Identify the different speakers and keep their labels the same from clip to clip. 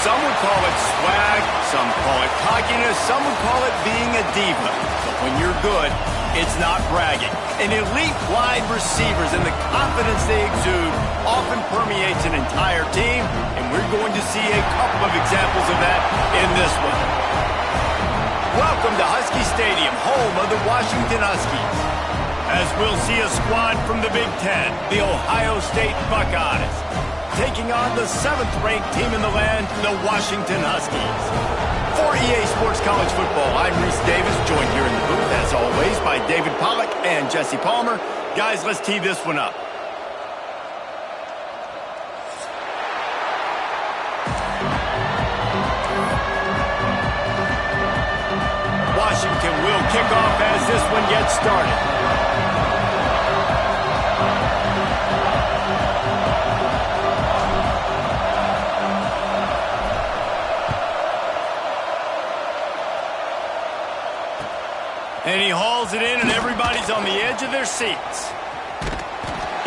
Speaker 1: Some would call it swag, some call it cockiness, some would call it being a diva. But when you're good, it's not bragging. An elite wide receivers and the confidence they exude often permeates an entire team, and we're going to see a couple of examples of that in this one. Welcome to Husky Stadium, home of the Washington Huskies. As we'll see a squad from the Big Ten, the Ohio State Buckeyes, taking on the 7th-ranked team in the land, the Washington Huskies. For EA Sports College Football, I'm Reese Davis, joined here in the booth, as always, by David Pollack and Jesse Palmer. Guys, let's tee this one up. Washington will kick off as this one gets started. And he hauls it in, and everybody's on the edge of their seats.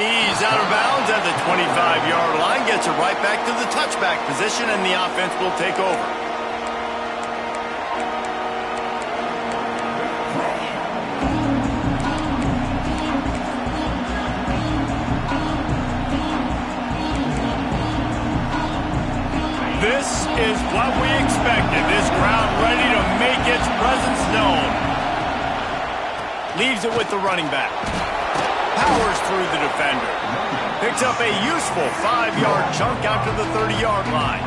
Speaker 1: He's out of bounds at the 25-yard line, gets it right back to the touchback position, and the offense will take over. This is what we expected. This crowd ready to make its presence known. Leaves it with the running back. Powers through the defender. Picks up a useful 5-yard chunk out to the 30-yard line.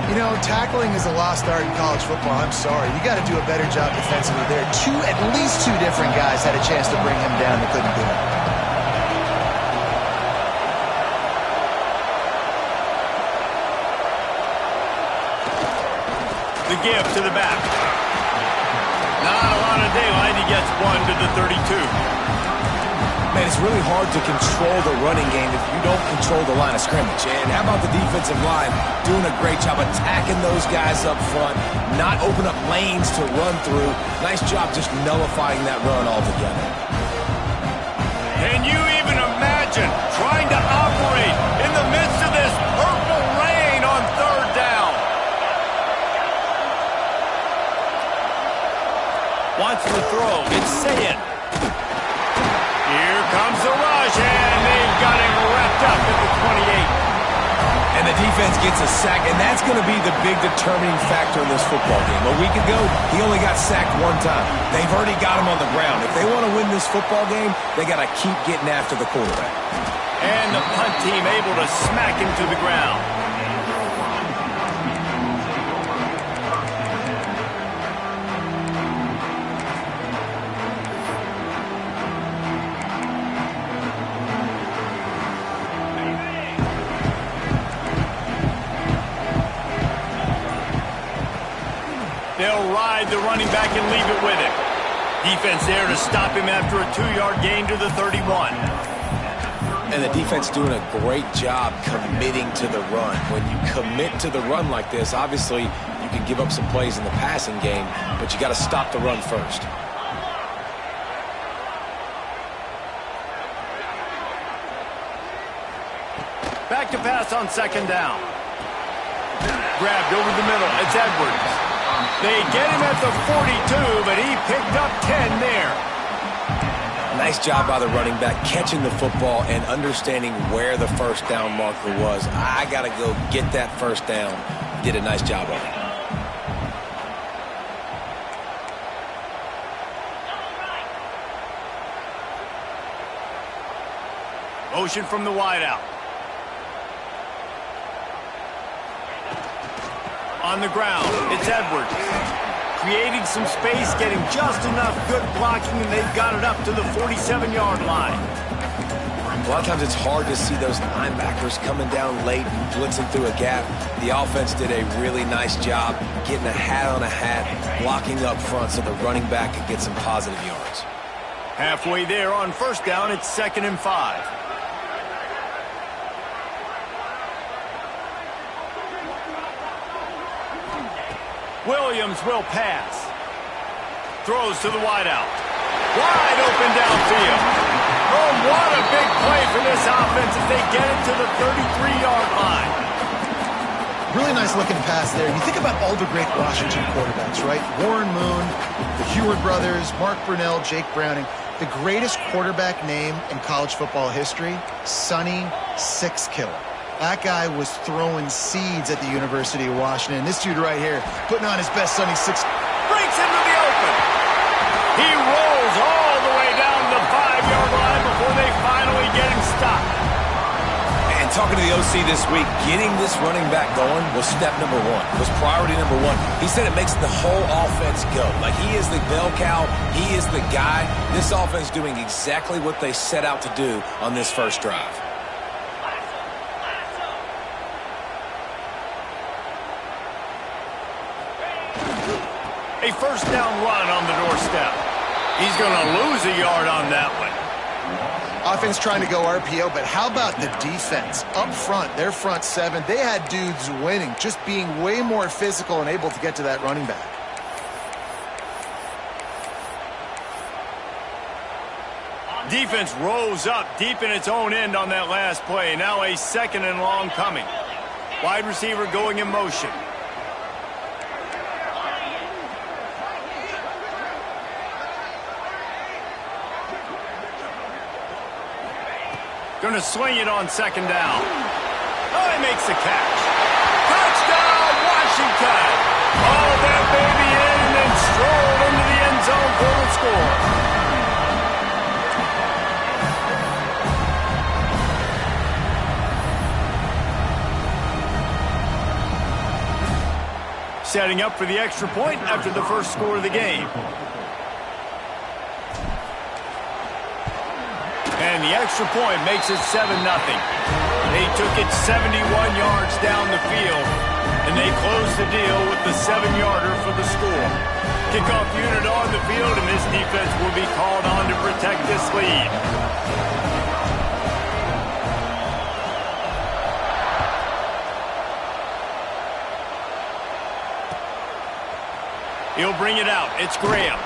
Speaker 2: You know, tackling is a lost art in college football. I'm sorry. You got to do a better job defensively there. At least two different guys had a chance to bring him down. They couldn't do it.
Speaker 1: The give to the back. Not a lot of daylight. He gets one to the 32.
Speaker 3: Man, it's really hard to control the running game if you don't control the line of scrimmage. And how about the defensive line doing a great job attacking those guys up front, not open up lanes to run through. Nice job just nullifying that run altogether.
Speaker 1: Can you even imagine trying to operate in the midst of this purple rain on 3rd down? Wants to throw. It's Sayin. Here comes the rush, and they've got him wrapped up at the 28.
Speaker 3: And the defense gets a sack, and that's going to be the big determining factor in this football game. A week ago, he only got sacked one time. They've already got him on the ground. If they want to win this football game, they got to keep getting after the quarterback.
Speaker 1: And the punt team able to smack him to the ground. They'll ride the running back and leave it with him. Defense there to stop him after a 2-yard gain to the 31.
Speaker 3: And the defense doing a great job committing to the run. When you commit to the run like this, obviously you can give up some plays in the passing game, but you got to stop the run first.
Speaker 1: Back to pass on 2nd down. Grabbed over the middle. It's Edwards. They get him at the 42, but he picked up 10 there.
Speaker 3: Nice job by the running back catching the football and understanding where the 1st down marker was. I got to go get that 1st down. Did a nice job of it.
Speaker 1: Motion from the wideout. On the ground, it's Edwards. Creating some space, getting just enough good blocking, and they've got it up to the 47-yard line.
Speaker 3: A lot of times it's hard to see those linebackers coming down late and blitzing through a gap. The offense did a really nice job getting a hat on a hat, blocking up front so the running back could get some positive yards.
Speaker 1: Halfway there on 1st down, it's 2nd and 5. Williams will pass. Throws to the wideout. Wide open downfield. Oh, what a big play for this offense as they get it to the 33-yard line.
Speaker 2: Really nice looking pass there. You think about all the great Washington quarterbacks, right? Warren Moon, the Heward brothers, Mark Brunell, Jake Browning. The greatest quarterback name in college football history, Sonny Six Killer. That guy was throwing seeds at the University of Washington. This dude right here, putting on his best Sonny Six.
Speaker 1: Breaks into the open. He rolls all the way down the 5-yard line before they finally get him stopped.
Speaker 3: And talking to the OC this week, getting this running back going was step number one, was priority number one. He said it makes the whole offense go. Like, he is the bell cow, he is the guy. This offense doing exactly what they set out to do on this first drive.
Speaker 1: A first down run on the doorstep. He's going to lose a yard on that one.
Speaker 2: Offense trying to go RPO, but how about the defense? Up front, their front seven, they had dudes winning, just being way more physical and able to get to that running back.
Speaker 1: Defense rose up deep in its own end on that last play. Now a second and long coming. Wide receiver going in motion. Going to swing it on second down. Oh, he makes the catch. Touchdown, Washington. All that baby in and then strolled into the end zone for the score. Setting up for the extra point after the first score of the game. And the extra point makes it 7-0. They took it 71 yards down the field, and they closed the deal with the 7-yarder for the score. Kickoff unit on the field, and this defense will be called on to protect this lead. He'll bring it out. It's Graham.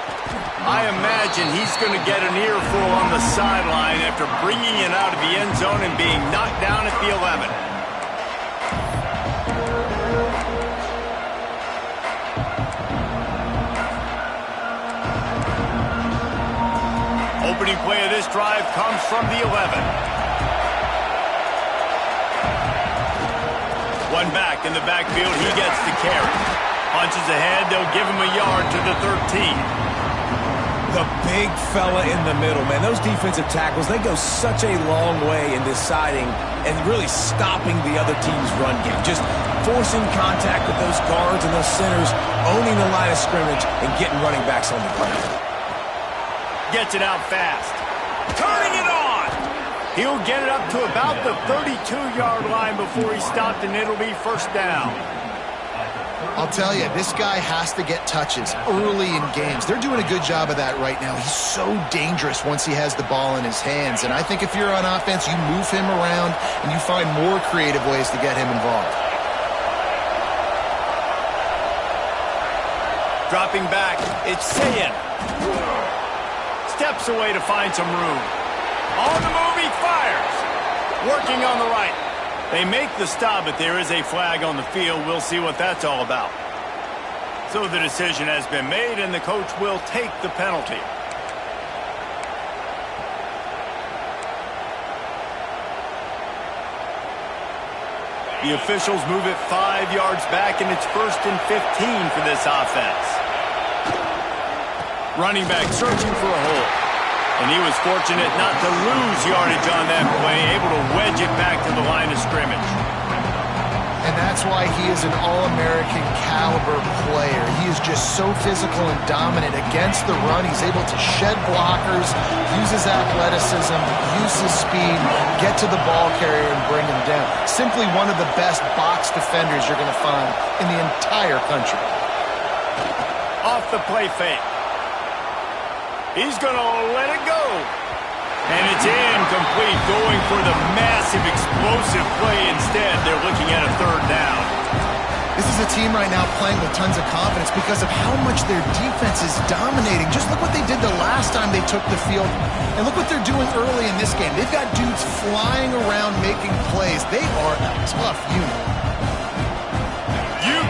Speaker 1: I imagine he's going to get an earful on the sideline after bringing it out of the end zone and being knocked down at the 11. Opening play of this drive comes from the 11. One back in the backfield. He gets the carry. Punches ahead. They'll give him a yard to the 13.
Speaker 3: The big fella in the middle, man. Those defensive tackles, they go such a long way in deciding and really stopping the other team's run game. Just forcing contact with those guards and those centers, owning the line of scrimmage, and getting running backs on the ground.
Speaker 1: Gets it out fast. Turning it on. He'll get it up to about the 32-yard line before he stopped, and it'll be first down.
Speaker 2: I'll tell you, this guy has to get touches early in games. They're doing a good job of that right now. He's so dangerous once he has the ball in his hands. And I think if you're on offense, you move him around and you find more creative ways to get him involved.
Speaker 1: Dropping back, it's Sayin. Steps away to find some room. On the move, he fires. Working on the right. They make the stop, but there is a flag on the field. We'll see what that's all about. So the decision has been made, and the coach will take the penalty. The officials move it 5 yards back, and it's 1st and 15 for this offense. Running back searching for a hole. And he was fortunate not to lose yardage on that play, able to wedge it back to the line of scrimmage.
Speaker 2: And that's why he is an All-American caliber player. He is just so physical and dominant against the run. He's able to shed blockers, use his athleticism, use his speed, get to the ball carrier and bring him down. Simply one of the best box defenders you're going to find in the entire country.
Speaker 1: Off the play fake. He's going to let it go. And it's incomplete, going for the massive, explosive play instead. They're looking at a 3rd down.
Speaker 2: This is a team right now playing with tons of confidence because of how much their defense is dominating. Just look what they did the last time they took the field. And look what they're doing early in this game. They've got dudes flying around making plays. They are a tough unit.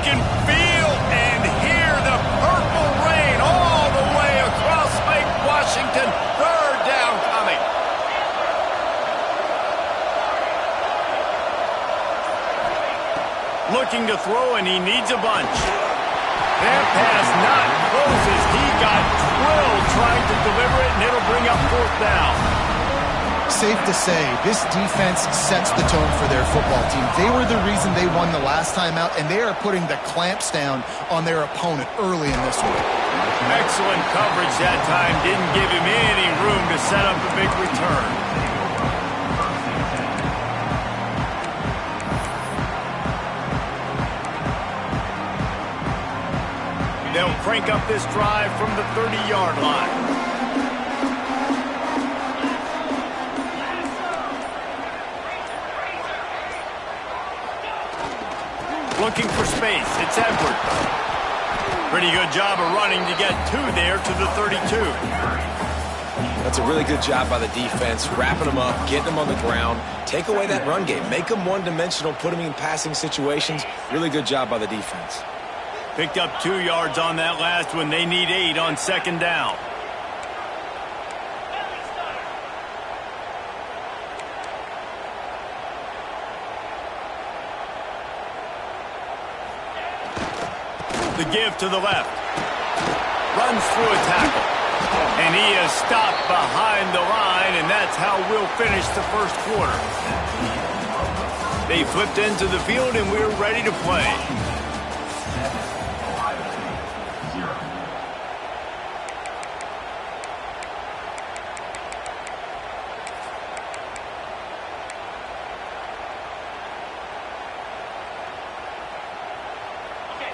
Speaker 1: can feel and hear the purple rain all the way across Lake Washington. Third down coming. Looking to throw, and he needs a bunch. That pass not closes. He got drilled trying to deliver it, and it'll bring up fourth down.
Speaker 2: Safe to say, this defense sets the tone for their football team. They were the reason they won the last time out, and they are putting the clamps down on their opponent early in this one.
Speaker 1: Excellent coverage that time. Didn't give him any room to set up a big return. They'll crank up this drive from the 30-yard line. Looking for space. It's Edwards. Pretty good job of running to get two there to the 32.
Speaker 3: That's a really good job by the defense, wrapping them up, getting them on the ground, take away that run game, make them one-dimensional, put them in passing situations. Really good job by the defense.
Speaker 1: Picked up 2 yards on that last one. They need 8 on second down. The give to the left. Runs through a tackle. And he is stopped behind the line, and that's how we'll finish the first quarter. They flipped into the field, and we're ready to play.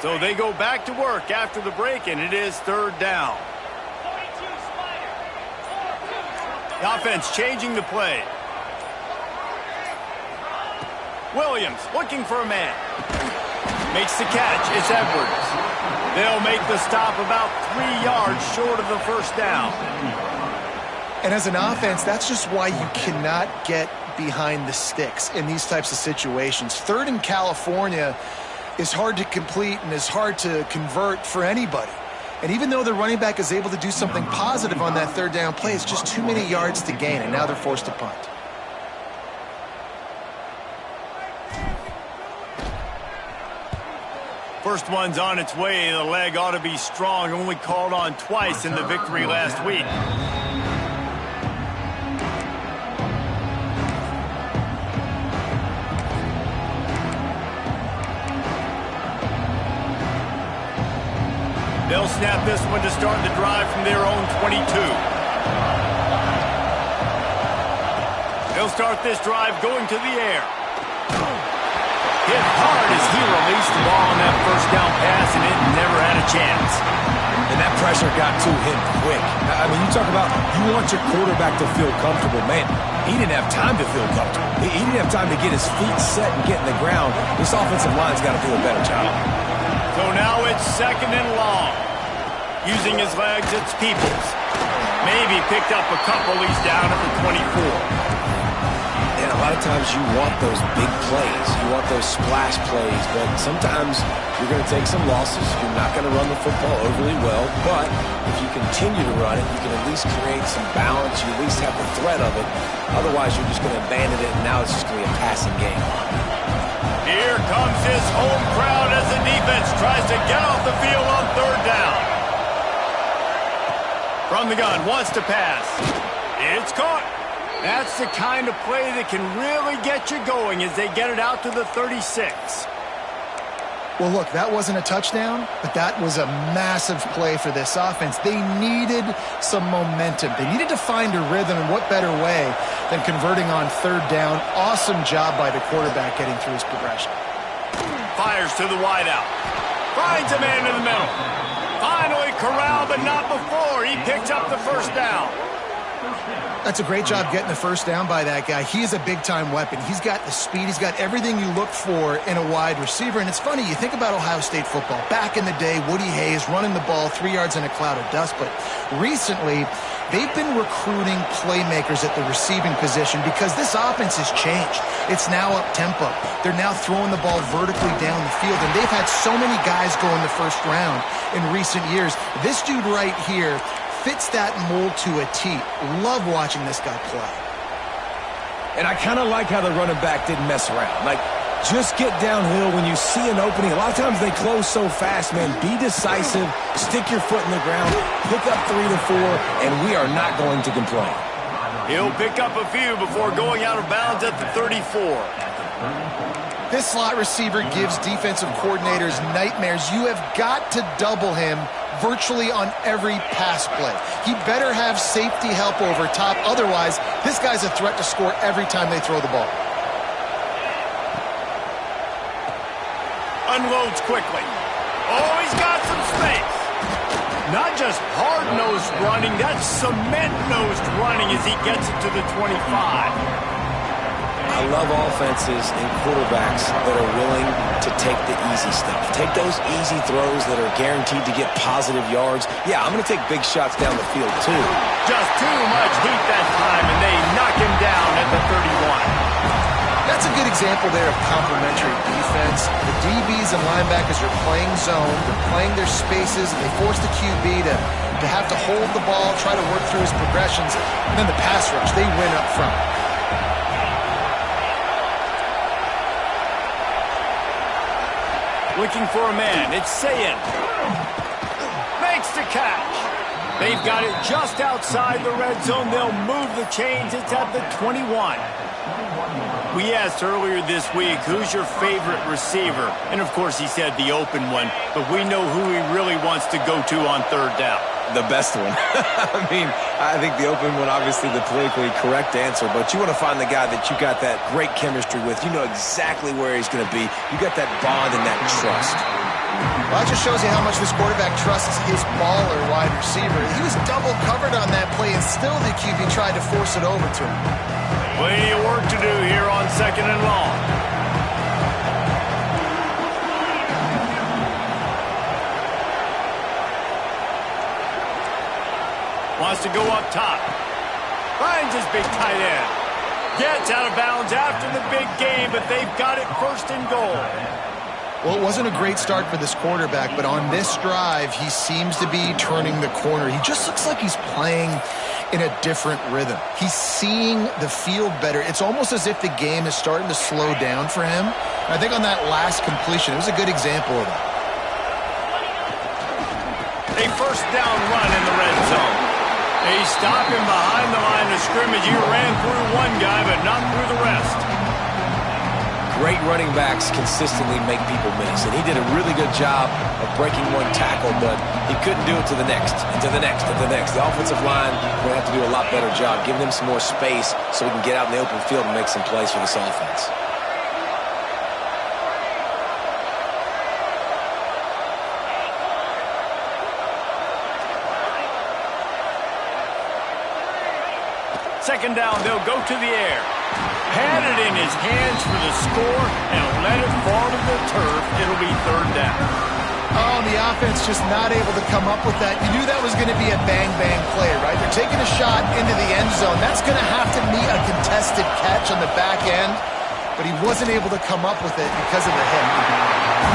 Speaker 1: So they go back to work after the break, and it is third down. The offense changing the play. Williams looking for a man. Makes the catch. It's Edwards. They'll make the stop about 3 yards short of the first down.
Speaker 2: And as an offense, that's just why you cannot get behind the sticks in these types of situations. Third in California is hard to complete and is hard to convert for anybody. And even though the running back is able to do something positive on that third down play, it's just too many yards to gain, and now they're forced to punt.
Speaker 1: First one's on its way. The leg ought to be strong. Only called on twice in the victory last week. They'll snap this one to start the drive from their own 22. They'll start this drive going to the air. Hit hard as he released the ball on that first down pass, and it never had a chance.
Speaker 3: And that pressure got to him quick. I mean, you talk about you want your quarterback to feel comfortable. Man, he didn't have time to feel comfortable. He didn't have time to get his feet set and get in the ground. This offensive line's got to do a better job.
Speaker 1: So now it's second and long. Using his legs, it's Peoples. Maybe picked up a couple. He's down at the 24.
Speaker 3: And a lot of times you want those big plays. You want those splash plays. But sometimes you're going to take some losses. You're not going to run the football overly well. But if you continue to run it, you can at least create some balance. You at least have the threat of it. Otherwise, you're just going to abandon it, and now it's just going to be a passing game.
Speaker 1: Here comes his home crowd as the defense tries to get off the field on third down. From the gun, wants to pass. It's caught. That's the kind of play that can really get you going as they get it out to the 36.
Speaker 2: Well, look, that wasn't a touchdown, but that was a massive play for this offense. They needed some momentum. They needed to find a rhythm, and what better way than converting on third down. Awesome job by the quarterback getting through his progression.
Speaker 1: Fires to the wideout. Finds a man in the middle. Finally corralled, but not before. He picked up the first down.
Speaker 2: That's a great job getting the first down by that guy. He is a big-time weapon. He's got the speed. He's got everything you look for in a wide receiver. And it's funny, you think about Ohio State football. Back in the day, Woody Hayes running the ball 3 yards in a cloud of dust. But recently, they've been recruiting playmakers at the receiving position because this offense has changed. It's now up-tempo. They're now throwing the ball vertically down the field. And they've had so many guys go in the first round in recent years. This dude right here fits that mold to a T. Love watching this guy play.
Speaker 3: And I kind of like how the running back didn't mess around. Like, just get downhill when you see an opening. A lot of times they close so fast, man. Be decisive, stick your foot in the ground, pick up 3 to 4, and we are not going to complain.
Speaker 1: He'll pick up a few before going out of bounds at the 34.
Speaker 2: This slot receiver gives defensive coordinators nightmares. You have got to double him virtually on every pass play. He better have safety help over top. Otherwise, this guy's a threat to score every time they throw the ball.
Speaker 1: Unloads quickly. Oh, he's got some space. Not just hard-nosed running, that's cement-nosed running as he gets it to the 25.
Speaker 3: I love offenses and quarterbacks that are willing to take the easy stuff. Take those easy throws that are guaranteed to get positive yards. Yeah, I'm going to take big shots down the field, too.
Speaker 1: Just too much heat that time, and they knock him down at the 31.
Speaker 2: That's a good example there of complementary defense. The DBs and linebackers are playing zone. They're playing their spaces, and they force the QB to have to hold the ball, try to work through his progressions. And then the pass rush, they win up front.
Speaker 1: Looking for a man. It's Sayin. Makes the catch. They've got it just outside the red zone. They'll move the chains. It's at the 21. We asked earlier this week, who's your favorite receiver? And, of course, he said the open one. But we know who he really wants to go to on third down.
Speaker 3: The best one. I mean, I think the open one, obviously the politically correct answer, but you want to find the guy that you got that great chemistry with. You know exactly where he's going to be. You got that bond and that trust.
Speaker 2: Well, that just shows you how much this quarterback trusts his baller wide receiver. He was double covered on that play, and still the QB tried to force it over to him.
Speaker 1: Plenty of work to do here on 2nd and long. Wants to go up top. Finds his big tight end. Gets out of bounds after the big game, but they've got it 1st and goal.
Speaker 2: Well, it wasn't a great start for this quarterback, but on this drive, he seems to be turning the corner. He just looks like he's playing in a different rhythm. He's seeing the field better. It's almost as if the game is starting to slow down for him. And I think on that last completion, it was a good example of that.
Speaker 1: A 1st down run in the red zone. They stop him behind the line of scrimmage. He ran through one guy, but not through the rest.
Speaker 3: Great running backs consistently make people miss, and he did a really good job of breaking one tackle, but he couldn't do it to the next, and to the next, and to the next. The offensive line will have to do a lot better job, giving him some more space so he can get out in the open field and make some plays for this offense.
Speaker 1: Second down, they'll go to the air. Had it in his hands for the score and let it fall to the turf. It'll be 3rd down.
Speaker 2: Oh, and the offense just not able to come up with that. You knew that was going to be a bang-bang play, right? They're taking a shot into the end zone. That's going to have to meet a contested catch on the back end, but he wasn't able to come up with it because of the hit.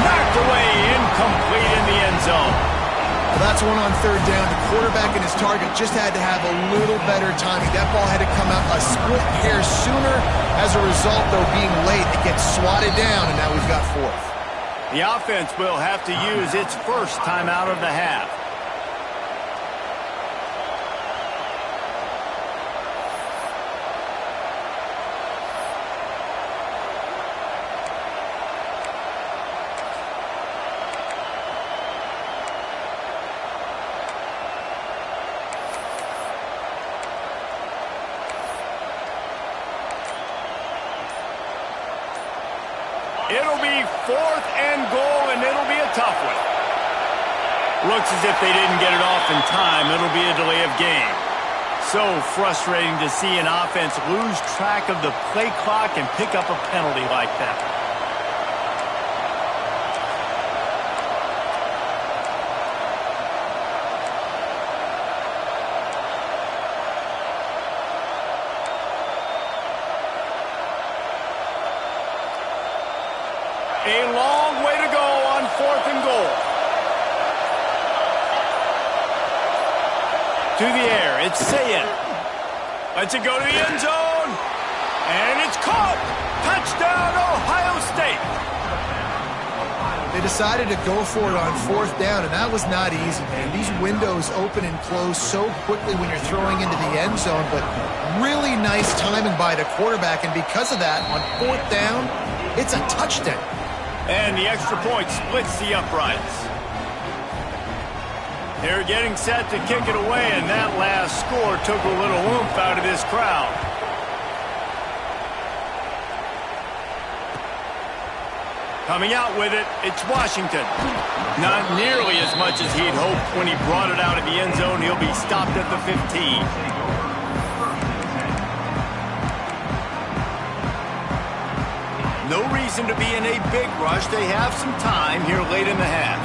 Speaker 1: Knocked away, incomplete in the end zone.
Speaker 2: Well, that's one on 3rd down. The quarterback and his target just had to have a little better timing. That ball had to come out a split hair sooner. As a result, though, being late, it gets swatted down, and now we've got 4th.
Speaker 1: The offense will have to use its 1st timeout of the half. It'll be 4th and goal, and it'll be a tough one. Looks as if they didn't get it off in time. It'll be a delay of game. So frustrating to see an offense lose track of the play clock and pick up a penalty like that. A long way to go on 4th and goal. To the air, it's Sayin. Lets it go to the end zone. And it's caught. Touchdown, Ohio State.
Speaker 2: They decided to go for it on 4th down, and that was not easy, man. These windows open and close so quickly when you're throwing into the end zone, but really nice timing by the quarterback, and because of that, on 4th down, it's a touchdown.
Speaker 1: And the extra point splits the uprights. They're getting set to kick it away, and that last score took a little oomph out of this crowd. Coming out with it, it's Washington. Not nearly as much as he'd hoped when he brought it out of the end zone. He'll be stopped at the 15. No reason to be in a big rush. They have some time here late in the half.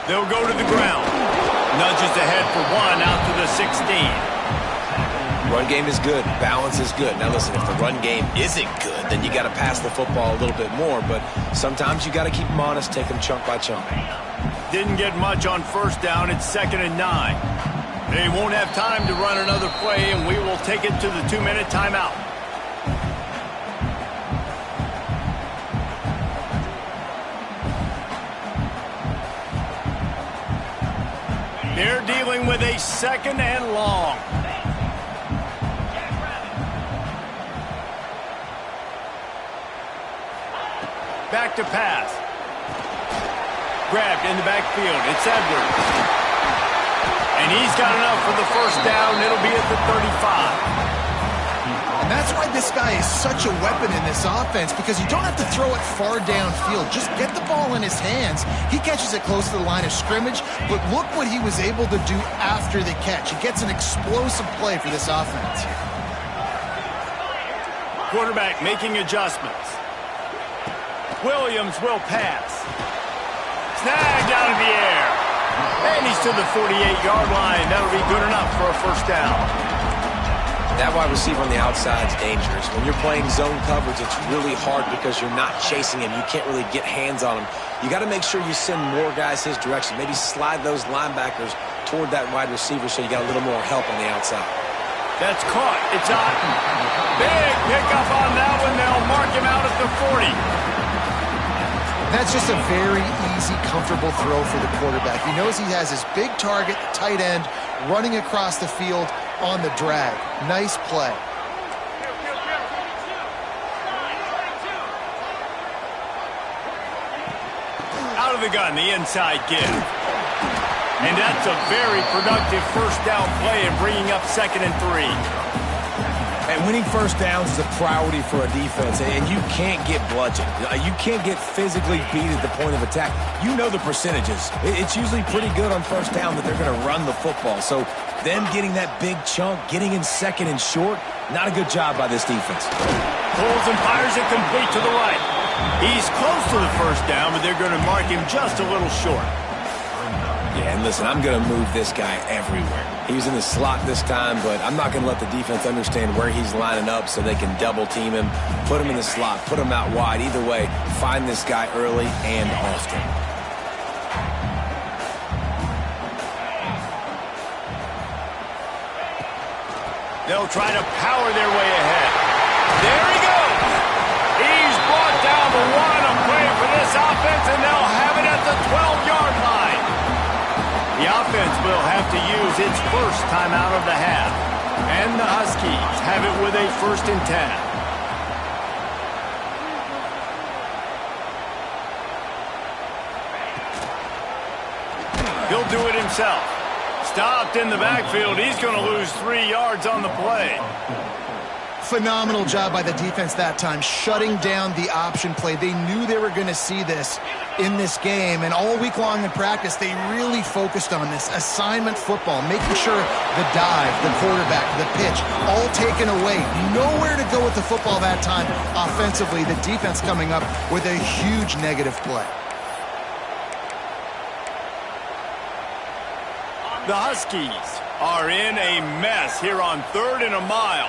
Speaker 1: They'll go to the ground. Nudges ahead for one out to the 16.
Speaker 3: Run game is good. Balance is good. Now listen, if the run game isn't good, then you got to pass the football a little bit more. But sometimes you got to keep them honest, take them chunk by chunk.
Speaker 1: Didn't get much on 1st down. It's 2nd and 9. They won't have time to run another play, and we will take it to the 2-minute timeout. They're dealing with a 2nd and long. Back to pass. Grabbed in the backfield. It's Edwards. And he's got enough for the 1st down. It'll be at the 35.
Speaker 2: And that's why this guy is such a weapon in this offense, because you don't have to throw it far downfield. Just get the ball in his hands. He catches it close to the line of scrimmage, but look what he was able to do after the catch. He gets an explosive play for this offense.
Speaker 1: Quarterback making adjustments. Williams will pass. Snagged out of the air. And he's to the 48-yard line. That'll be good enough for a 1st down.
Speaker 3: That wide receiver on the outside is dangerous. When you're playing zone coverage, it's really hard because you're not chasing him. You can't really get hands on him. You got to make sure you send more guys his direction. Maybe slide those linebackers toward that wide receiver so you got a little more help on the outside.
Speaker 1: That's caught. It's Otten. Big pickup on that one. They'll mark him out at the 40.
Speaker 2: That's just a very easy, comfortable throw for the quarterback. He knows he has his big target, the tight end, running across the field on the drag. Nice play.
Speaker 1: Out of the gun, the inside give. And that's a very productive 1st down play and bringing up 2nd and 3.
Speaker 3: And winning 1st downs is a priority for a defense, and you can't get bludgeoned. You can't get physically beat at the point of attack. You know the percentages. It's usually pretty good on 1st down that they're going to run the football. So them getting that big chunk, getting in 2nd and short, not a good job by this defense.
Speaker 1: Pulls and fires it complete to the right. He's close to the 1st down, but they're going to mark him just a little short.
Speaker 3: Yeah, and listen, I'm going to move this guy everywhere. He was in the slot this time, but I'm not going to let the defense understand where he's lining up so they can double team him, put him in the slot, put him out wide. Either way, find this guy early and often.
Speaker 1: They'll try to power their way ahead. There he goes. He's brought down the 1. I'm playing for this offense, and they'll have it at the 12-yard line. The offense will have to use its 1st timeout of the half. And the Huskies have it with a 1st and 10. He'll do it himself. Stopped in the backfield. He's going to lose 3 yards on the play.
Speaker 2: Phenomenal job by the defense that time, shutting down the option play. They knew they were going to see this in this game, and all week long in practice, they really focused on this assignment football, making sure the dive, the quarterback, the pitch, all taken away. Nowhere to go with the football that time offensively. The defense coming up with a huge negative play.
Speaker 1: The Huskies are in a mess here on 3rd and a mile.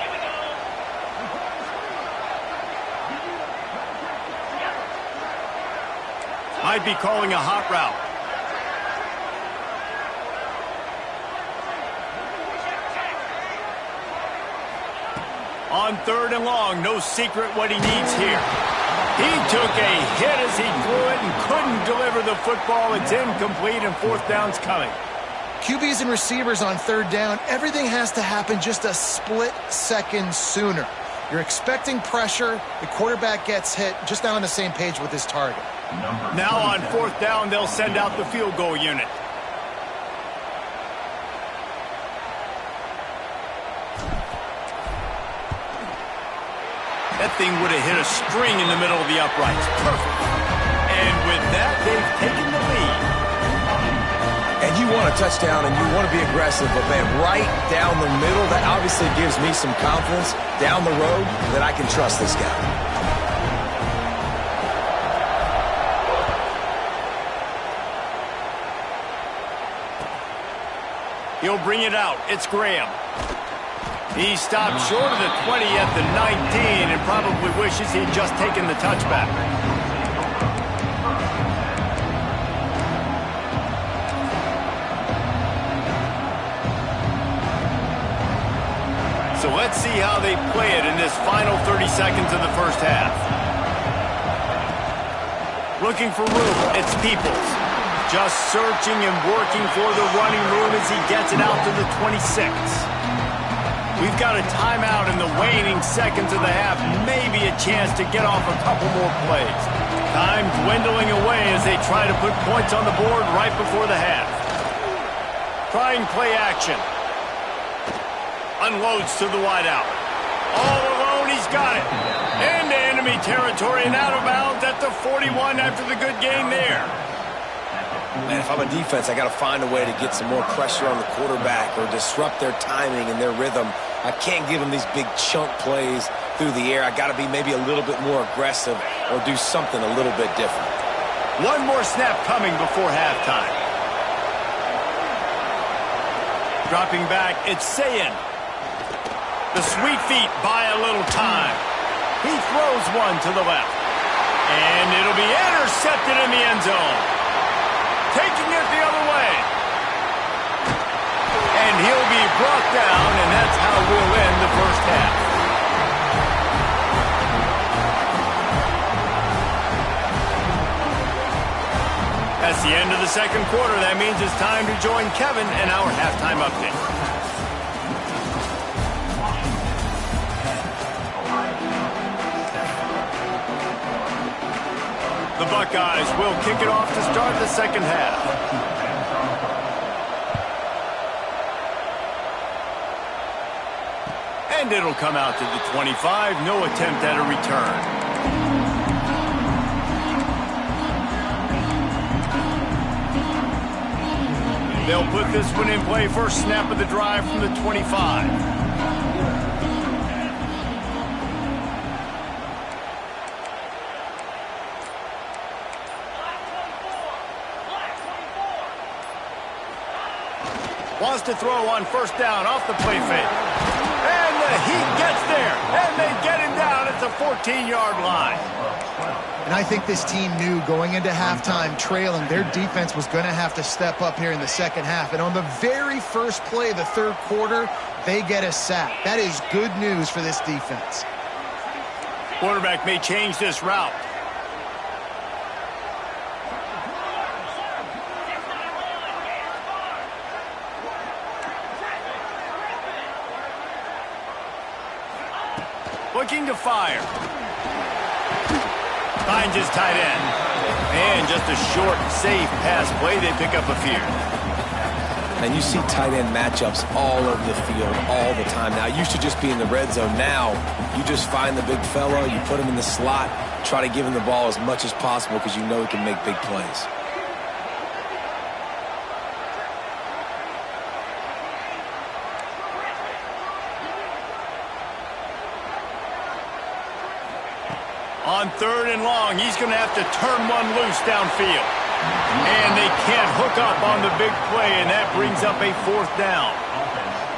Speaker 1: Might be calling a hot route. On 3rd and long, no secret what he needs here. He took a hit as he threw it and couldn't deliver the football. It's incomplete and 4th down's coming.
Speaker 2: QBs and receivers on 3rd down, everything has to happen just a split second sooner. You're expecting pressure, the quarterback gets hit, just not on the same page with his target.
Speaker 1: Now on 4th down, they'll send out the field goal unit. That thing would have hit a string in the middle of the uprights. Perfect. And with that, they've taken the lead.
Speaker 3: And you want a touchdown and you want to be aggressive, but man, right down the middle, that obviously gives me some confidence down the road that I can trust this guy.
Speaker 1: He'll bring it out. It's Graham. He stopped short of the 20 at the 19 and probably wishes he'd just taken the touchback. So let's see how they play it in this final 30 seconds of the first half. Looking for room, it's Peoples. Just searching and working for the running room as he gets it out to the 26. We've got a timeout in the waning seconds of the half, maybe a chance to get off a couple more plays. Time dwindling away as they try to put points on the board right before the half. Trying play action. Unloads to the wideout. All alone, he's got it. Into enemy territory and out of bounds at the 41 after the good gain there.
Speaker 3: Man, if I'm a defense, I got to find a way to get some more pressure on the quarterback or disrupt their timing and their rhythm. I can't give them these big chunk plays through the air. I got to be maybe a little bit more aggressive or do something a little bit different.
Speaker 1: One more snap coming before halftime. Dropping back, it's Sayin. The sweet feet buy a little time. He throws one to the left. And it'll be intercepted in the end zone. Taking it the other way. And he'll be brought down, and that's how we'll end the first half. That's the end of the second quarter. That means it's time to join Kevin in our halftime update. The Buckeyes will kick it off to start the second half. And it'll come out to the 25. No attempt at a return. They'll put this one in play. First snap of the drive from the 25. Wants to throw on first down off the play fake. And the Heat gets there. And they get him down at the 14-yard line.
Speaker 2: And I think this team knew going into halftime trailing, their defense was going to have to step up here in the second half. And on the very first play of the third quarter, they get a sack. That is good news for this defense.
Speaker 1: Quarterback may change this route. Looking to fire. Finds his tight end. And just a short, safe pass play. They pick up a few.
Speaker 3: And you see tight end matchups all over the field all the time. Now, it used to just be in the red zone. Now, you just find the big fella, you put him in the slot, try to give him the ball as much as possible because you know he can make big plays.
Speaker 1: On 3rd and long, he's going to have to turn one loose downfield. And they can't hook up on the big play, and that brings up a 4th down.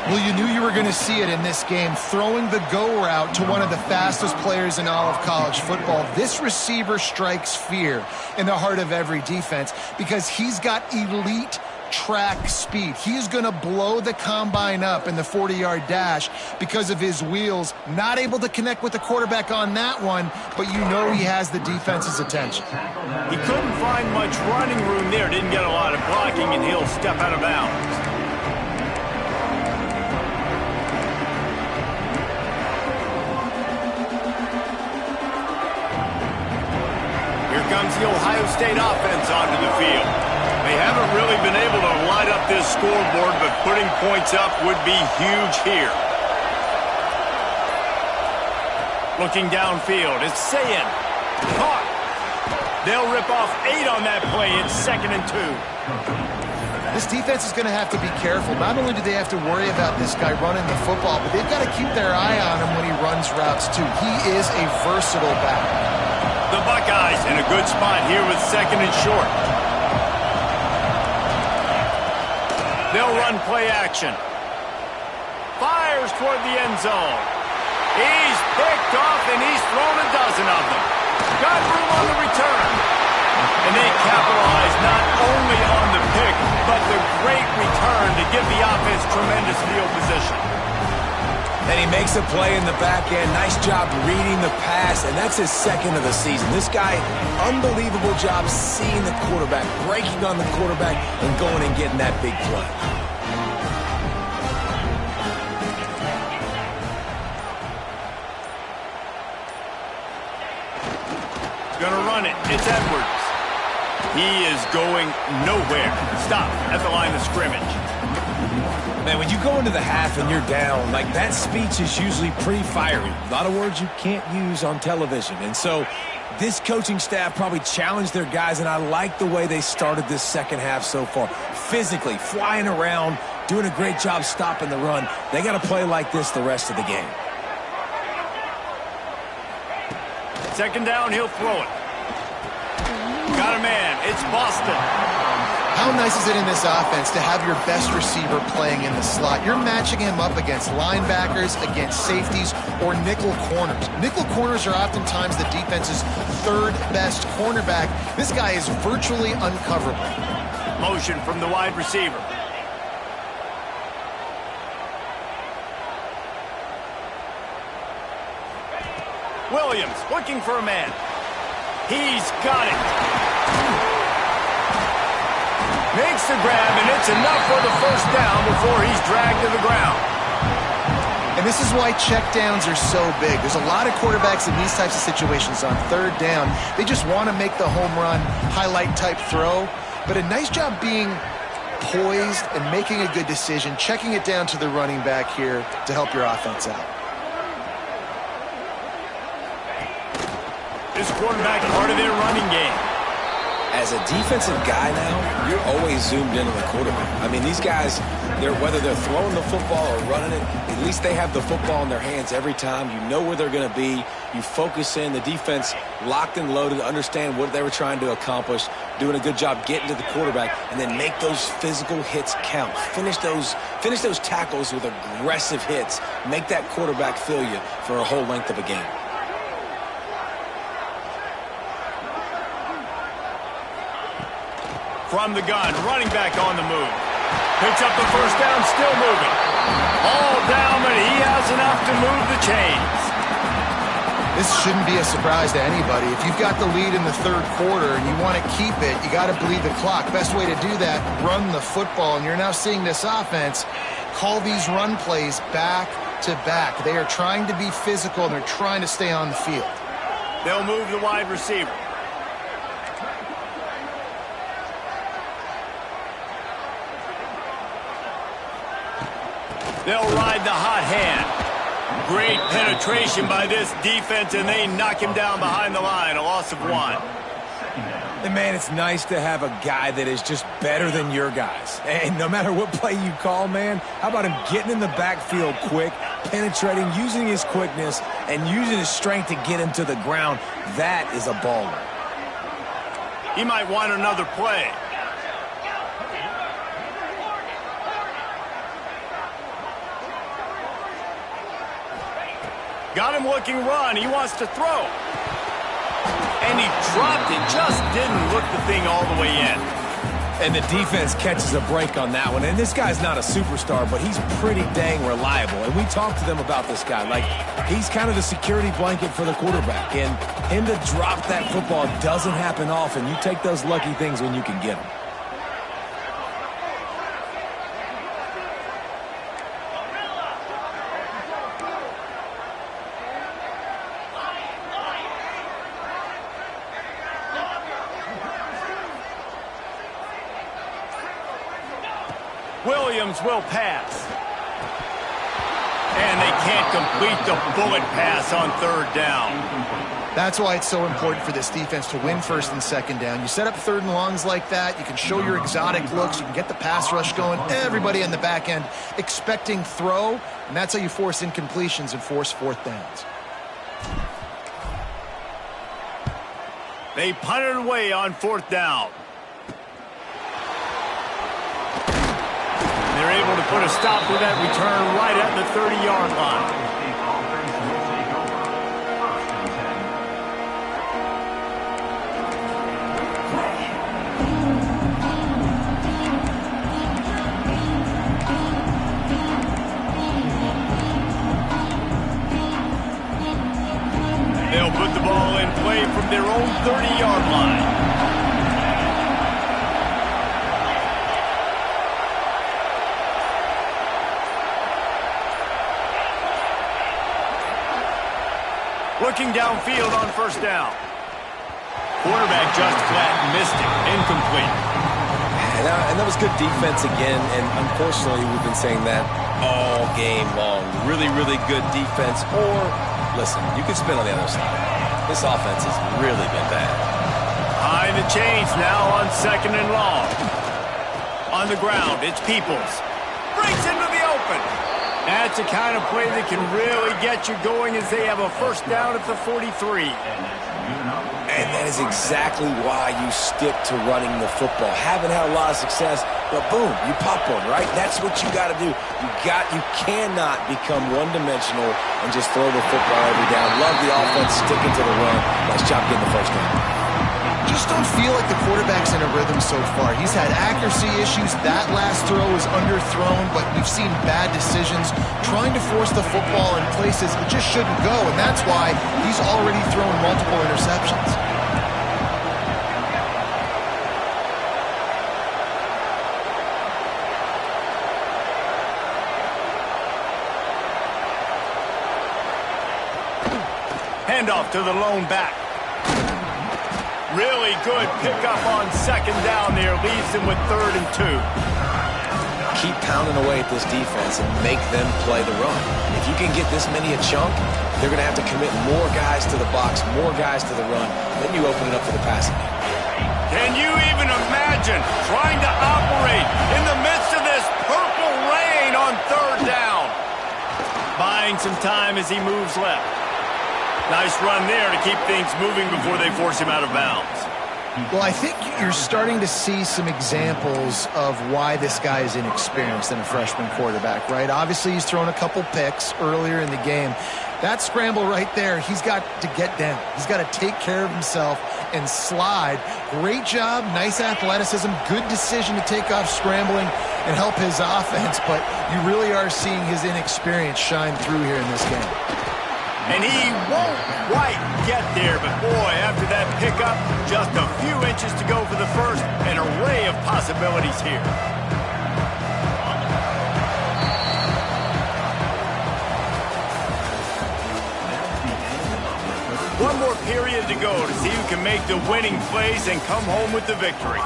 Speaker 2: Well, you knew you were going to see it in this game, throwing the go route to one of the fastest players in all of college football. This receiver strikes fear in the heart of every defense because he's got elite track speed. He is going to blow the combine up in the 40-yard dash because of his wheels. Not able to connect with the quarterback on that one, but you know he has the defense's attention.
Speaker 1: He couldn't find much running room there. Didn't get a lot of blocking, and he'll step out of bounds. Here comes the Ohio State offense onto the field. They haven't really been able to light up this scoreboard, but putting points up would be huge here. Looking downfield, it's Sayin. Caught. They'll rip off 8 on that play. It's 2nd and 2.
Speaker 2: This defense is going to have to be careful. Not only do they have to worry about this guy running the football, but they've got to keep their eye on him when he runs routes too. He is a versatile back.
Speaker 1: The Buckeyes in a good spot here with 2nd and short. They'll run play action. Fires toward the end zone. He's picked off, and he's thrown a dozen of them. Got room on the return. And they capitalize not only on the pick, but the great return to give the offense tremendous field position.
Speaker 3: And he makes a play in the back end. Nice job reading the pass, and that's his 2nd of the season. This guy, unbelievable job seeing the quarterback, breaking on the quarterback, and going and getting that big play.
Speaker 1: Gonna run it. It's Edwards. He is going nowhere. Stop at the line of scrimmage.
Speaker 3: Man, when you go into the half and you're down, like that speech is usually pretty fiery. A lot of words you can't use on television. And so this coaching staff probably challenged their guys, and I like the way they started this second half so far. Physically, flying around, doing a great job stopping the run. They got to play like this the rest of the game.
Speaker 1: 2nd down, he'll throw it. Got a man. It's Boston.
Speaker 2: How nice is it in this offense to have your best receiver playing in the slot? You're matching him up against linebackers, against safeties, or nickel corners. Nickel corners are oftentimes the defense's 3rd best cornerback. This guy is virtually uncoverable.
Speaker 1: Motion from the wide receiver. Williams looking for a man. He's got it. Makes the grab, and it's enough for the 1st down before he's dragged to the ground.
Speaker 2: And this is why checkdowns are so big. There's a lot of quarterbacks in these types of situations on 3rd down. They just want to make the home run, highlight-type throw. But a nice job being poised and making a good decision, checking it down to the running back here to help your offense out.
Speaker 1: This quarterback part of their running game.
Speaker 3: As a defensive guy now, you're always zoomed in on the quarterback. I mean, these guys, whether they're throwing the football or running it, at least they have the football in their hands every time. You know where they're going to be. You focus in. The defense locked and loaded, understand what they were trying to accomplish, doing a good job getting to the quarterback, and then make those physical hits count. Finish those tackles with aggressive hits. Make that quarterback feel you for a whole length of a game.
Speaker 1: From the gun, running back on the move. Picks up the 1st down, still moving. All down, but he has enough to move the chains.
Speaker 2: This shouldn't be a surprise to anybody. If you've got the lead in the 3rd quarter and you want to keep it, you got to bleed the clock. Best way to do that, run the football. And you're now seeing this offense call these run plays back to back. They are trying to be physical, and they're trying to stay on the field.
Speaker 1: They'll move the wide receiver. They'll ride the hot hand. Great penetration by this defense, and they knock him down behind the line. A loss of 1.
Speaker 3: And, man, it's nice to have a guy that is just better than your guys. And no matter what play you call, man, how about him getting in the backfield quick, penetrating, using his quickness, and using his strength to get him to the ground? That is a baller.
Speaker 1: He might want another play. Got him looking run. He wants to throw. And he dropped it. Just didn't look the thing all the way in.
Speaker 3: And the defense catches a break on that one. And this guy's not a superstar, but he's pretty dang reliable. And we talked to them about this guy. Like, he's kind of the security blanket for the quarterback. And him to drop that football doesn't happen often. You take those lucky things when you can get them.
Speaker 1: Williams will pass. And they can't complete the bullet pass on 3rd down.
Speaker 2: That's why it's so important for this defense to win 1st and 2nd down. You set up 3rd and longs like that. You can show your exotic looks. You can get the pass rush going. Everybody on the back end expecting throw. And that's how you force incompletions and force 4th downs.
Speaker 1: They punt it away on 4th down. They're able to put a stop to that return right at the 30-yard line. They'll put the ball in play from their own 30-yard line. Looking downfield on 1st down. Quarterback just flat missed it. Incomplete.
Speaker 3: And that was good defense again. And unfortunately, we've been saying that all game long. Really, really good defense. Or, listen, you could spin on the other side. This offense has really been bad.
Speaker 1: Behind the chains now on 2nd and long. On the ground, it's Peoples. Breaks into the open. That's the kind of play that can really get you going as they have a 1st down at the 43.
Speaker 3: And that is exactly why you stick to running the football. Haven't had a lot of success, but boom, you pop one, right? That's what you got to do. You cannot become one-dimensional and just throw the football every down. Love the offense sticking to the run. Nice job getting the 1st down.
Speaker 2: Just don't feel like the quarterback's in a rhythm so far. He's had accuracy issues. That last throw was underthrown, but we've seen bad decisions trying to force the football in places it just shouldn't go, and that's why he's already thrown multiple interceptions.
Speaker 1: Handoff to the lone back. Really good pickup on 2nd down there. Leaves them with 3rd and 2.
Speaker 3: Keep pounding away at this defense and make them play the run. If you can get this many a chunk, they're going to have to commit more guys to the box, more guys to the run. Then you open it up for the passing game.
Speaker 1: Can you even imagine trying to operate in the midst of this purple rain on 3rd down? Buying some time as he moves left. Nice run there to keep things moving before they force him out of bounds.
Speaker 2: Well, I think you're starting to see some examples of why this guy is inexperienced in a freshman quarterback, right? Obviously, he's thrown a couple picks earlier in the game. That scramble right there, he's got to get down. He's got to take care of himself and slide. Great job, nice athleticism, good decision to take off scrambling and help his offense, but you really are seeing his inexperience shine through here in this game.
Speaker 1: And he won't quite get there, but boy, after that pickup, just a few inches to go for the 1st. An array of possibilities here. One more period to go to see who can make the winning plays and come home with the victory.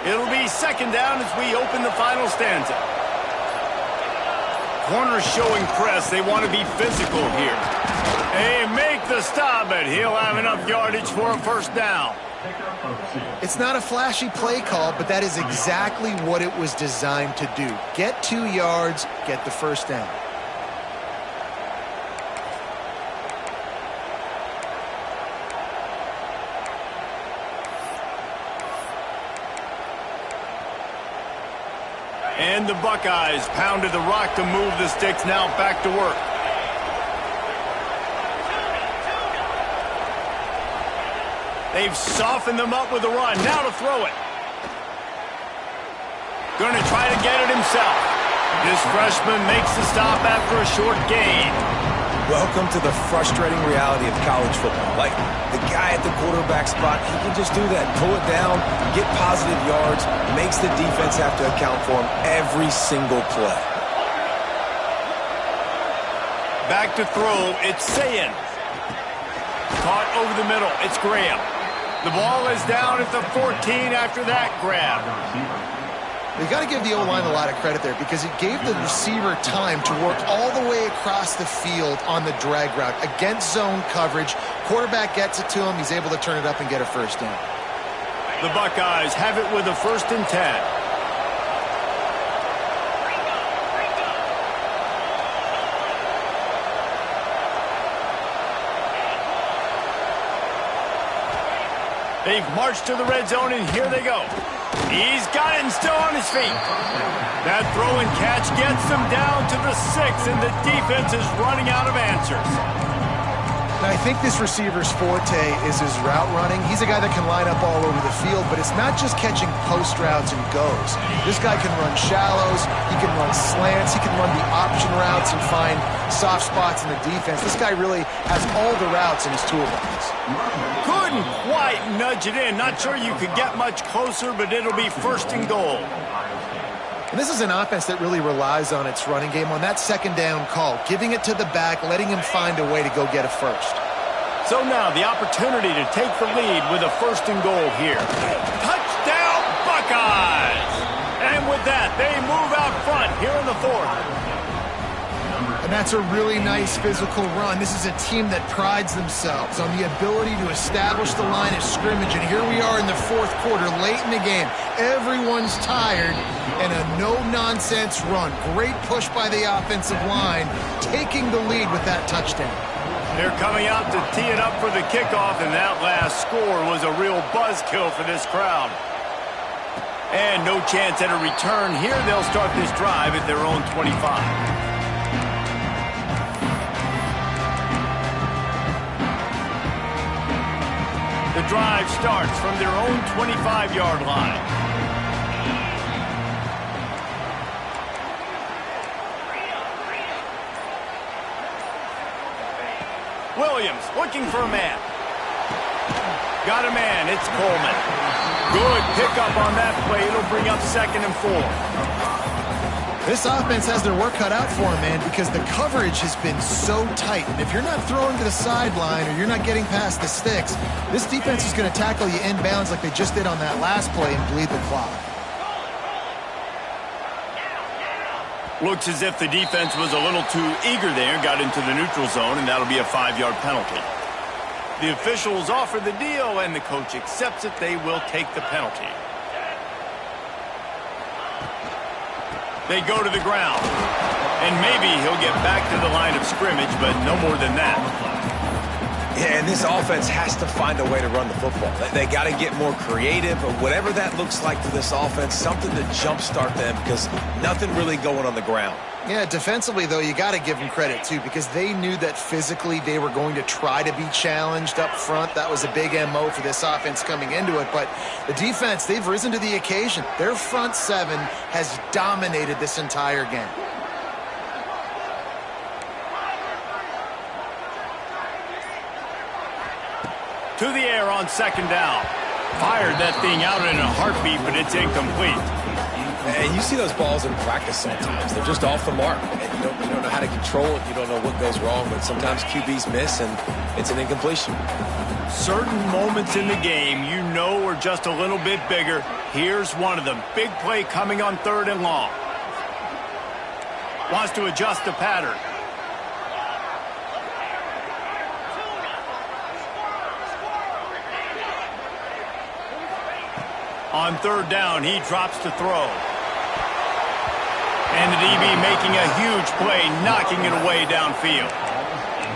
Speaker 1: It'll be second down as we open the final stanza. Corners showing press. They want to be physical here. They make the stop, but he'll have enough yardage for a first down.
Speaker 2: It's not a flashy play call, but that is exactly what it was designed to do. Get 2 yards, get the first down.
Speaker 1: And the Buckeyes pounded the rock to move the sticks, now back to work. They've softened them up with a run. Now to throw it. Going to try to get it himself. This freshman makes the stop after a short gain.
Speaker 3: Welcome to the frustrating reality of college football. Like, the guy at the quarterback spot, he can just do that. Pull it down, get positive yards, makes the defense have to account for him every single play.
Speaker 1: Back to throw, it's Sayin. Caught over the middle, it's Graham. The ball is down at the 14 after that grab.
Speaker 2: You got to give the O-line a lot of credit there because it gave the receiver time to work all the way across the field on the drag route against zone coverage. Quarterback gets it to him. He's able to turn it up and get a first down.
Speaker 1: The Buckeyes have it with a 1st and 10. They've marched to the red zone, and here they go. He's got it and still on his feet. That throw and catch gets them down to the 6, and the defense is running out of answers.
Speaker 2: Now, I think this receiver's forte is his route running. He's a guy that can line up all over the field, but it's not just catching post routes and goes. This guy can run shallows, he can run slants, he can run the option routes and find soft spots in the defense. This guy really has all the routes in his toolbox.
Speaker 1: Couldn't quite nudge it in. Not sure you could get much closer, but it'll be 1st and goal.
Speaker 2: And this is an offense that really relies on its running game on that second down call, giving it to the back, letting him find a way to go get a first.
Speaker 1: So now the opportunity to take the lead with a 1st and goal here. Touchdown, Buckeyes! And with that, they move out front here in the 4th.
Speaker 2: And that's a really nice physical run. This is a team that prides themselves on the ability to establish the line of scrimmage. And here we are in the 4th quarter, late in the game. Everyone's tired, and a no-nonsense run. Great push by the offensive line, taking the lead with that touchdown.
Speaker 1: They're coming out to tee it up for the kickoff, and that last score was a real buzzkill for this crowd. And no chance at a return here. They'll start this drive at their own 25. The drive starts from their own 25-yard line. Williams looking for a man. Got a man, it's Coleman. Good pickup on that play. It'll bring up 2nd and 4.
Speaker 2: This offense has their work cut out for them, man, because the coverage has been so tight. And if you're not throwing to the sideline or you're not getting past the sticks, this defense is going to tackle you inbounds like they just did on that last play and bleed the clock.
Speaker 1: Looks as if the defense was a little too eager there, got into the neutral zone, and that'll be a 5-yard penalty. The officials offer the deal, and the coach accepts it. They will take the penalty. They go to the ground, and maybe he'll get back to the line of scrimmage, but no more than that.
Speaker 3: Yeah, and this offense has to find a way to run the football. They got to get more creative, or whatever that looks like for this offense, something to jumpstart them because nothing really going on the ground.
Speaker 2: Yeah, defensively, though, you got to give them credit, too, because they knew that physically they were going to try to be challenged up front. That was a big MO for this offense coming into it. But the defense, they've risen to the occasion. Their front 7 has dominated this entire game.
Speaker 1: To the air on 2nd down. Fired that thing out in a heartbeat, but it's incomplete.
Speaker 3: And you see those balls in practice sometimes. They're just off the mark. And you don't know how to control it. You don't know what goes wrong. But sometimes QBs miss, and it's an incompletion.
Speaker 1: Certain moments in the game you know are just a little bit bigger. Here's one of them. Big play coming on 3rd and long. Wants to adjust the pattern. On 3rd down, he drops to throw. And the DB making a huge play, knocking it away downfield.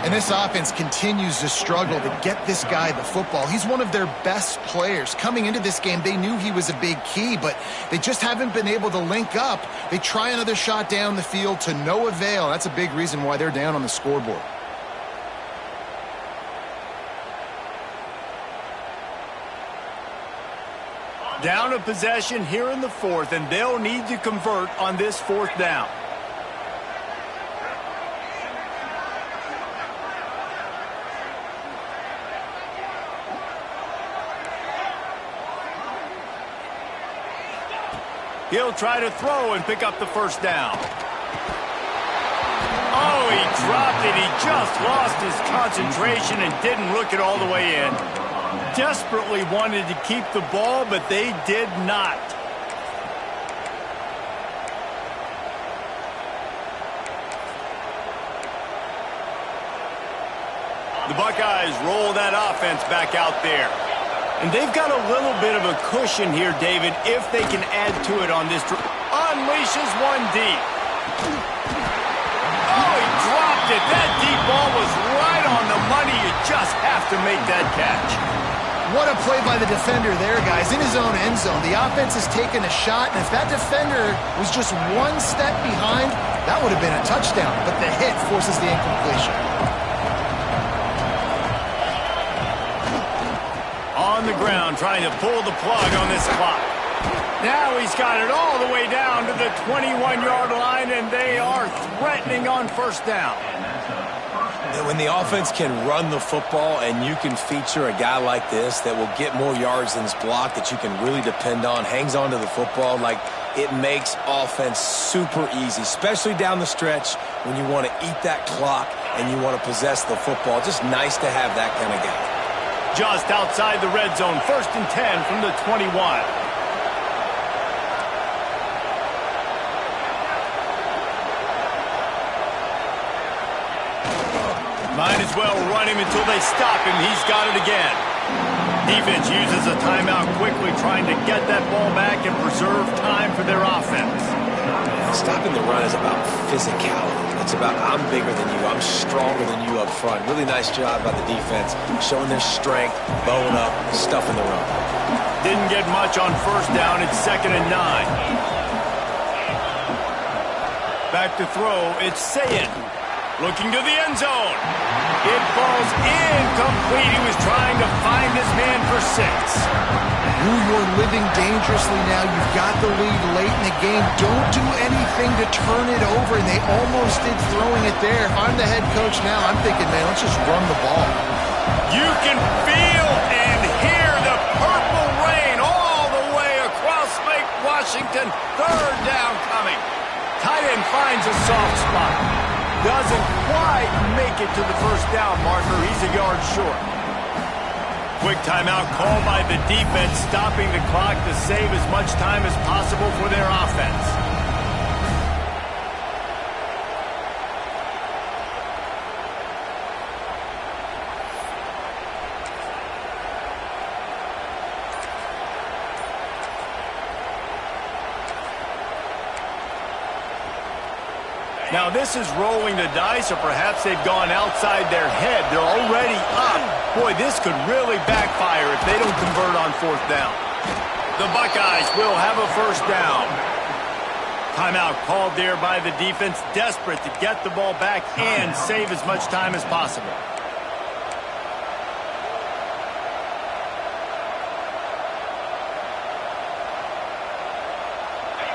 Speaker 2: And this offense continues to struggle to get this guy the football. He's one of their best players. Coming into this game, they knew he was a big key, but they just haven't been able to link up. They try another shot down the field to no avail. That's a big reason why they're down on the scoreboard.
Speaker 1: Down a possession here in the 4th, and they'll need to convert on this 4th down. He'll try to throw and pick up the 1st down. Oh, he dropped it. He just lost his concentration and didn't look it all the way in. Desperately wanted to keep the ball, but they did not. The Buckeyes roll that offense back out there. And they've got a little bit of a cushion here, David, if they can add to it on this. Unleashes one deep. Oh, he dropped it. That deep ball was right on the money. You just have to make that catch.
Speaker 2: What a play by the defender there, guys. In his own end zone, the offense has taken a shot, and if that defender was just one step behind, that would have been a touchdown. But the hit forces the incompletion.
Speaker 1: On the ground, trying to pull the plug on this clock. Now he's got it all the way down to the 21-yard line, and they are threatening on 1st down.
Speaker 3: When the offense can run the football and you can feature a guy like this that will get more yards than his block, that you can really depend on, hangs on to the football, like it makes offense super easy, especially down the stretch when you want to eat that clock and you want to possess the football. Just nice to have that kind of guy.
Speaker 1: Just outside the red zone, 1st and 10 from the 21. Might as well run him until they stop him. He's got it again. Defense uses a timeout quickly, trying to get that ball back and preserve time for their offense.
Speaker 3: Stopping the run is about physicality. It's about I'm bigger than you, I'm stronger than you up front. Really nice job by the defense, showing their strength, bowing up, stuffing the run.
Speaker 1: Didn't get much on 1st down. It's 2nd and 9. Back to throw. It's Sayin. Looking to the end zone. It falls incomplete. He was trying to find his man for 6.
Speaker 2: Ooh, you're living dangerously now. You've got the lead late in the game. Don't do anything to turn it over, and they almost did throwing it there. If I'm the head coach now, I'm thinking, man, let's just run the ball.
Speaker 1: You can feel and hear the purple rain all the way across Lake Washington. 3rd down coming. Tight end finds a soft spot. Doesn't quite make it to the 1st down marker. He's a yard short. Quick timeout called by the defense, stopping the clock to save as much time as possible for their offense. Now this is rolling the dice, or perhaps they've gone outside their head. They're already up. Boy, this could really backfire if they don't convert on 4th down. The Buckeyes will have a 1st down. Timeout called there by the defense, desperate to get the ball back and save as much time as possible.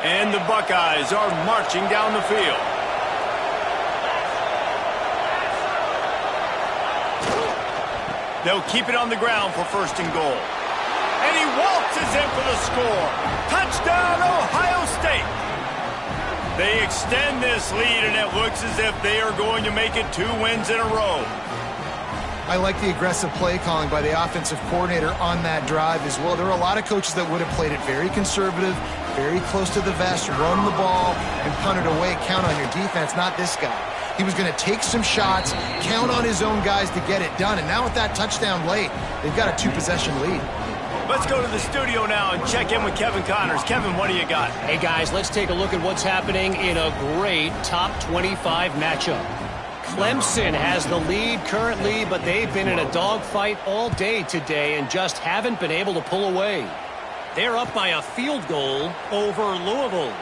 Speaker 1: And the Buckeyes are marching down the field. They'll keep it on the ground for 1st and goal. And he waltzes in for the score. Touchdown, Ohio State. They extend this lead, and it looks as if they are going to make it 2 wins in a row.
Speaker 2: I like the aggressive play calling by the offensive coordinator on that drive as well. There are a lot of coaches that would have played it very conservative, very close to the vest, run the ball, and punt it away. Count on your defense, not this guy. He was going to take some shots, count on his own guys to get it done. And now with that touchdown late, they've got a 2-possession lead.
Speaker 1: Let's go to the studio now and check in with Kevin Connors. Kevin, what do you got?
Speaker 4: Hey, guys, let's take a look at what's happening in a great top 25 matchup. Clemson has the lead currently, but they've been in a dogfight all day today and just haven't been able to pull away. They're up by a field goal over Louisville.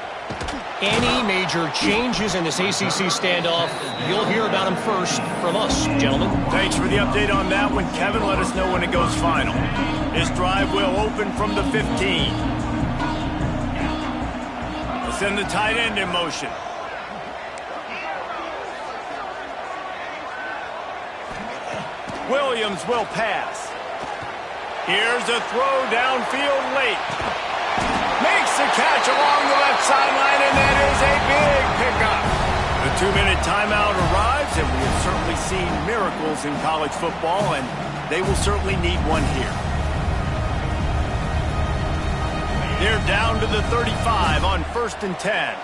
Speaker 4: Any major changes in this ACC standoff, you'll hear about them first from us, gentlemen.
Speaker 1: Thanks for the update on that one, Kevin. Let us know when it goes final. This drive will open from the 15. We'll send the tight end in motion. Williams will pass. Here's a throw downfield late. Makes the catch along the left sideline, and that is a big pickup. The 2-minute timeout arrives, and we have certainly seen miracles in college football, and they will certainly need one here. They're down to the 35 on 1st and 10.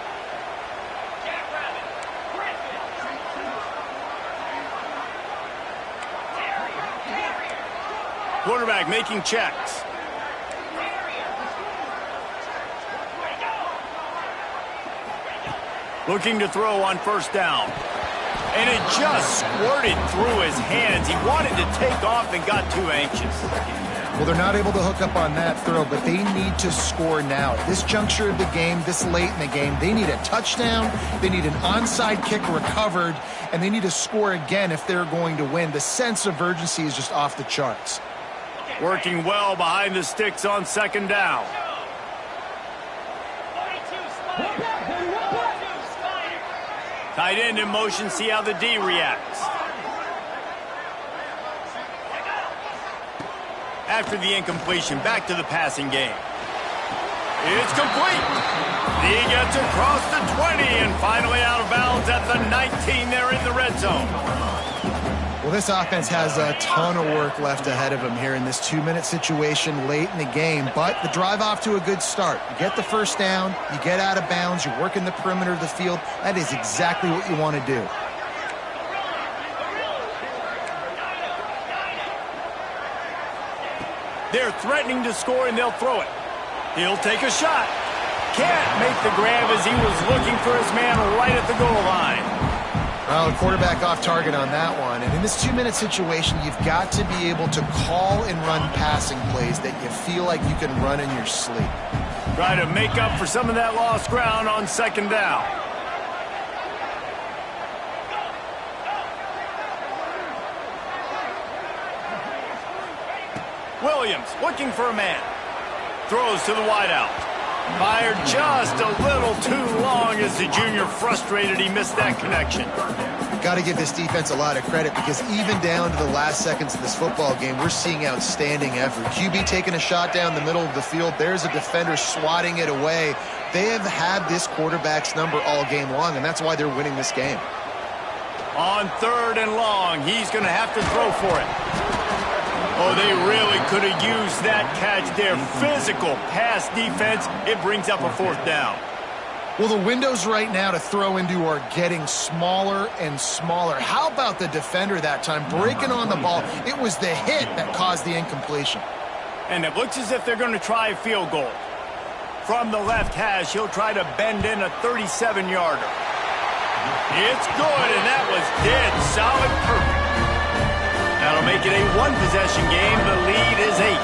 Speaker 1: Quarterback making checks. Looking to throw on 1st down. And it just squirted through his hands. He wanted to take off and got too anxious.
Speaker 2: Well, they're not able to hook up on that throw, but they need to score now. At this juncture of the game, this late in the game, they need a touchdown, they need an onside kick recovered, and they need to score again if they're going to win. The sense of urgency is just off the charts.
Speaker 1: Working well behind the sticks on 2nd down. Tight end in motion, see how the D reacts. After the incompletion, back to the passing game. It's complete. He gets across the 20 and finally out of bounds at the 19 there in the red zone.
Speaker 2: Well, this offense has a ton of work left ahead of them here in this 2-minute situation late in the game, but the drive off to a good start. You get the 1st down, you get out of bounds, you're working the perimeter of the field. That is exactly what you want to do.
Speaker 1: They're threatening to score, and they'll throw it. He'll take a shot. Can't make the grab as he was looking for his man right at the goal line.
Speaker 2: Well, the quarterback off target on that one. And in this 2-minute situation, you've got to be able to call and run passing plays that you feel like you can run in your sleep.
Speaker 1: Try to make up for some of that lost ground on 2nd down. Williams looking for a man. Throws to the wideout. Fired just a little too long as the junior frustrated he missed that connection.
Speaker 2: Got to give this defense a lot of credit because even down to the last seconds of this football game, we're seeing outstanding effort. QB taking a shot down the middle of the field. There's a defender swatting it away. They have had this quarterback's number all game long, and that's why they're winning this game.
Speaker 1: On 3rd and long, he's going to have to throw for it. Oh, they really could have used that catch there. Physical pass defense. It brings up a 4th down.
Speaker 2: Well, the windows right now to throw into are getting smaller and smaller. How about the defender that time breaking on the ball? It was the hit that caused the incompletion.
Speaker 1: And it looks as if they're going to try a field goal. From the left hash, he'll try to bend in a 37-yarder. It's good, and that was dead solid perfect. That'll make it a 1-possession game. The lead is 8.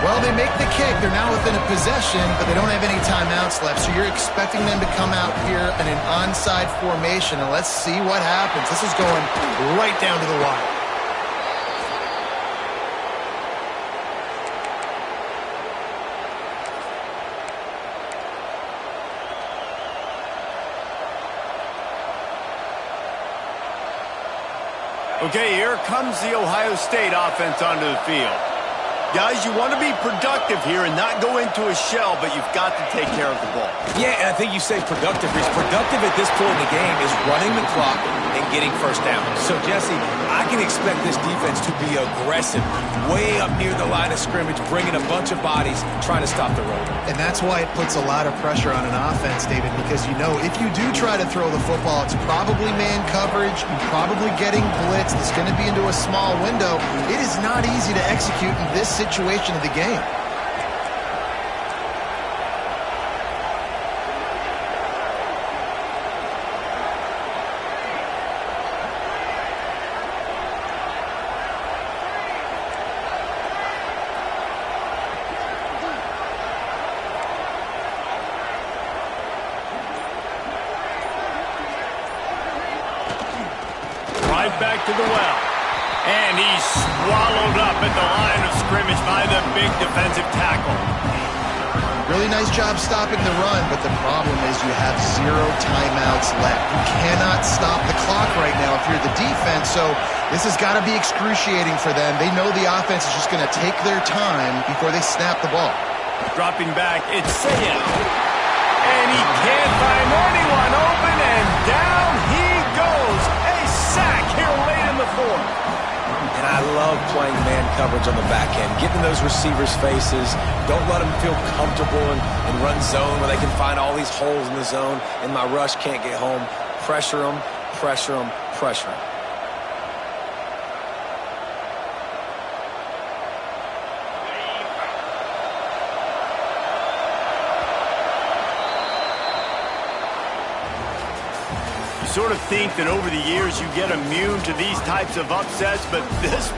Speaker 2: Well, they make the kick. They're now within a possession, but they don't have any timeouts left. So you're expecting them to come out here in an onside formation, and let's see what happens. This is going right down to the wire.
Speaker 1: Okay, here comes the Ohio State offense onto the field. Guys, you want to be productive here and not go into a shell, but you've got to take care of the ball.
Speaker 3: Yeah, and I think you say productive. Productive at this point in the game is running the clock and getting first down. So, Jesse, I can expect this defense to be aggressive, way up near the line of scrimmage, bringing a bunch of bodies, trying to stop the run.
Speaker 2: And that's why it puts a lot of pressure on an offense, David, because you know if you do try to throw the football, it's probably man coverage, you're probably getting blitzed, it's going to be into a small window. It is not easy to execute in this situation of the game.
Speaker 1: Right back to the well. And he's swallowed up at the line of scrimmage by the big defensive tackle.
Speaker 2: Really nice job stopping the run, but the problem is you have 0 timeouts left. You cannot stop the clock right now if you're the defense, so this has got to be excruciating for them. They know the offense is just going to take their time before they snap the ball.
Speaker 1: Dropping back, it's Sayed. And he can't find anyone open, and down he goes. A sack here late in the fourth.
Speaker 3: And I love playing man coverage on the back end, getting those receivers' faces. Don't let them feel comfortable and run zone where they can find all these holes in the zone, and my rush can't get home. Pressure them, pressure them, pressure them.
Speaker 1: Sort of think that over the years you get immune to these types of upsets, but this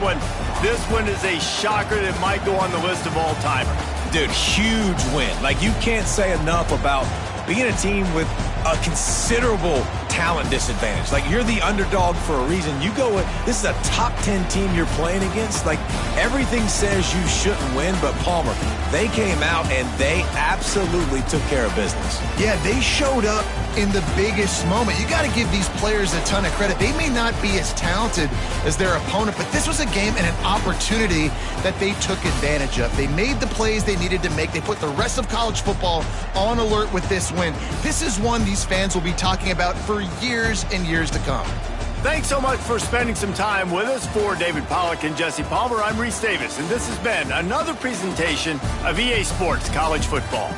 Speaker 1: one is a shocker that might go on the list of all-timers.
Speaker 3: Dude, huge win. Like, you can't say enough about being a team with a considerable talent disadvantage. Like, you're the underdog for a reason. You go with, this is a top 10 team you're playing against. Like, everything says you shouldn't win, but Palmer, they came out and they absolutely took care of business.
Speaker 2: Yeah, they showed up in the biggest moment. You got to give these players a ton of credit. They may not be as talented as their opponent, but this was a game and an opportunity that they took advantage of. They made the plays they needed to make. They put the rest of college football on alert with this win. This is one these fans will be talking about for years and years to come.
Speaker 1: Thanks so much for spending some time with us. For David Pollack and Jesse Palmer, I'm Reese Davis, and this has been another presentation of EA Sports College Football.